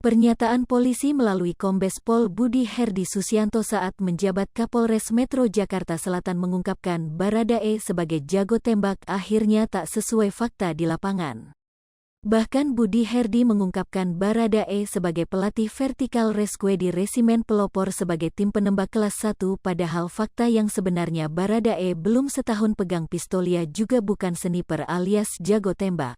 Pernyataan polisi melalui Kombes Pol Budi Herdi Susianto saat menjabat Kapolres Metro Jakarta Selatan mengungkapkan Baradae sebagai jago tembak akhirnya tak sesuai fakta di lapangan. Bahkan Budi Herdi mengungkapkan Baradae sebagai pelatih vertikal rescue di Resimen Pelopor sebagai tim penembak kelas 1 padahal fakta yang sebenarnya Baradae belum setahun pegang pistolia juga bukan sniper alias jago tembak.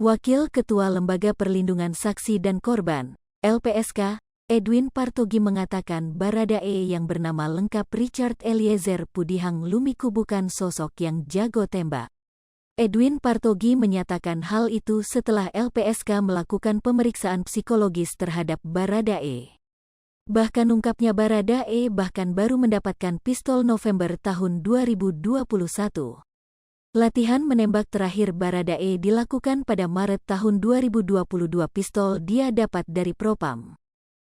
Wakil Ketua Lembaga Perlindungan Saksi dan Korban, LPSK, Edwin Partogi mengatakan Baradae yang bernama lengkap Richard Eliezer Pudihang Lumiku bukan sosok yang jago tembak. Edwin Partogi menyatakan hal itu setelah LPSK melakukan pemeriksaan psikologis terhadap Baradae. Bahkan ungkapnya Baradae bahkan baru mendapatkan pistol November tahun 2021. Latihan menembak terakhir Baradae dilakukan pada Maret tahun 2022 pistol dia dapat dari Propam.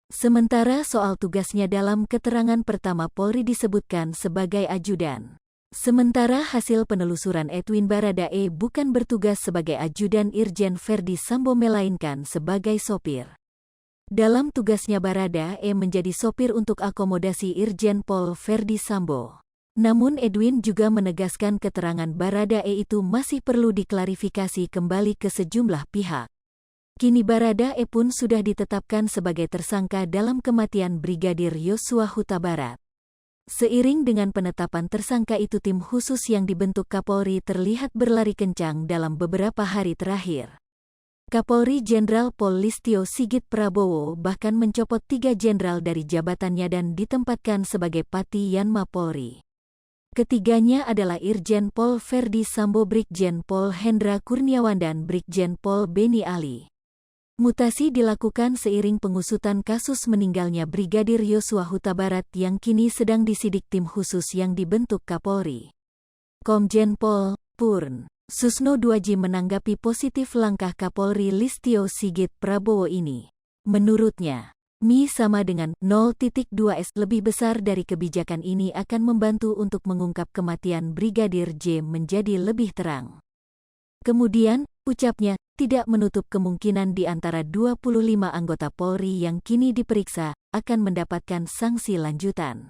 Sementara soal tugasnya dalam keterangan pertama Polri disebutkan sebagai ajudan. Sementara hasil penelusuran Edwin Baradae bukan bertugas sebagai ajudan Irjen Ferdi Sambo melainkan sebagai sopir. Dalam tugasnya Baradae menjadi sopir untuk akomodasi Irjen Pol Ferdi Sambo. Namun Edwin juga menegaskan keterangan Baradae itu masih perlu diklarifikasi kembali ke sejumlah pihak. Kini Baradae pun sudah ditetapkan sebagai tersangka dalam kematian Brigadir Yosua Huta Barat. Seiring dengan penetapan tersangka itu tim khusus yang dibentuk Kapolri terlihat berlari kencang dalam beberapa hari terakhir. Kapolri Jenderal Pol Listio Sigit Prabowo bahkan mencopot 3 jenderal dari jabatannya dan ditempatkan sebagai Pati Yanma Polri. Ketiganya adalah Irjen Pol Ferdi Sambo, Brigjen Pol Hendra Kurniawan dan Brigjen Pol Beni Ali. Mutasi dilakukan seiring pengusutan kasus meninggalnya Brigadir Yosua Huta Barat yang kini sedang disidik tim khusus yang dibentuk Kapolri. Komjen Pol Purn Susno Duaji menanggapi positif langkah Kapolri Listio Sigit Prabowo ini. Menurutnya, Mi sama dengan 0.2S lebih besar dari kebijakan ini akan membantu untuk mengungkap kematian Brigadir J menjadi lebih terang. Kemudian, ucapnya, tidak menutup kemungkinan di antara 25 anggota Polri yang kini diperiksa akan mendapatkan sanksi lanjutan.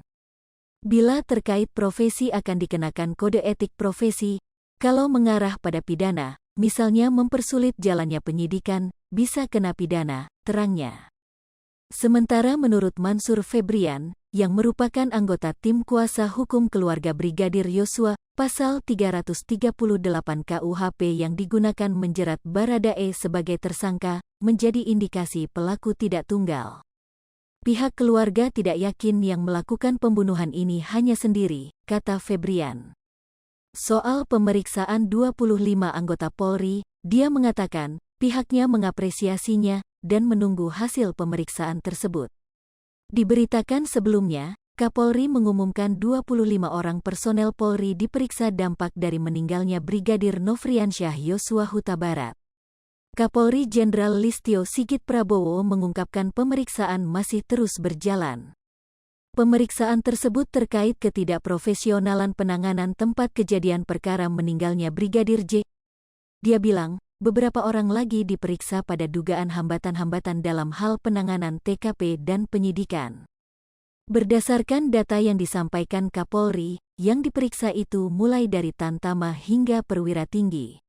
Bila terkait profesi akan dikenakan kode etik profesi, kalau mengarah pada pidana, misalnya mempersulit jalannya penyidikan, bisa kena pidana, terangnya. Sementara menurut Mansur Febrian, yang merupakan anggota tim kuasa hukum keluarga Brigadir Yosua, pasal 338 KUHP yang digunakan menjerat Baradae sebagai tersangka, menjadi indikasi pelaku tidak tunggal. Pihak keluarga tidak yakin yang melakukan pembunuhan ini hanya sendiri, kata Febrian. Soal pemeriksaan 25 anggota Polri, dia mengatakan, pihaknya mengapresiasinya, dan menunggu hasil pemeriksaan tersebut. Diberitakan sebelumnya, Kapolri mengumumkan 25 orang personel Polri diperiksa dampak dari meninggalnya Brigadir Nofriansyah Yosua Huta Barat. Kapolri Jenderal Listio Sigit Prabowo mengungkapkan pemeriksaan masih terus berjalan. Pemeriksaan tersebut terkait ketidakprofesionalan penanganan tempat kejadian perkara meninggalnya Brigadir J. Dia bilang, beberapa orang lagi diperiksa pada dugaan hambatan-hambatan dalam hal penanganan TKP dan penyidikan. Berdasarkan data yang disampaikan Kapolri, yang diperiksa itu mulai dari Tamtama hingga perwira tinggi.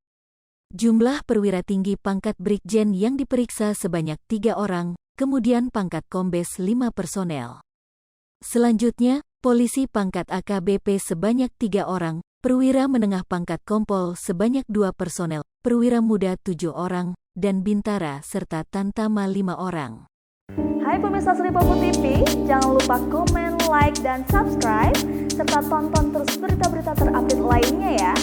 Jumlah perwira tinggi pangkat Brigjen yang diperiksa sebanyak 3 orang, kemudian pangkat Kombes 5 personel. Selanjutnya, polisi pangkat AKBP sebanyak 3 orang, perwira menengah pangkat Kompol sebanyak 2 personel, perwira muda 7 orang, dan bintara serta Tamtama 5 orang. Hai pemirsa Sri Popo TV, jangan lupa komen, like, dan subscribe, serta tonton terus berita-berita terupdate lainnya ya.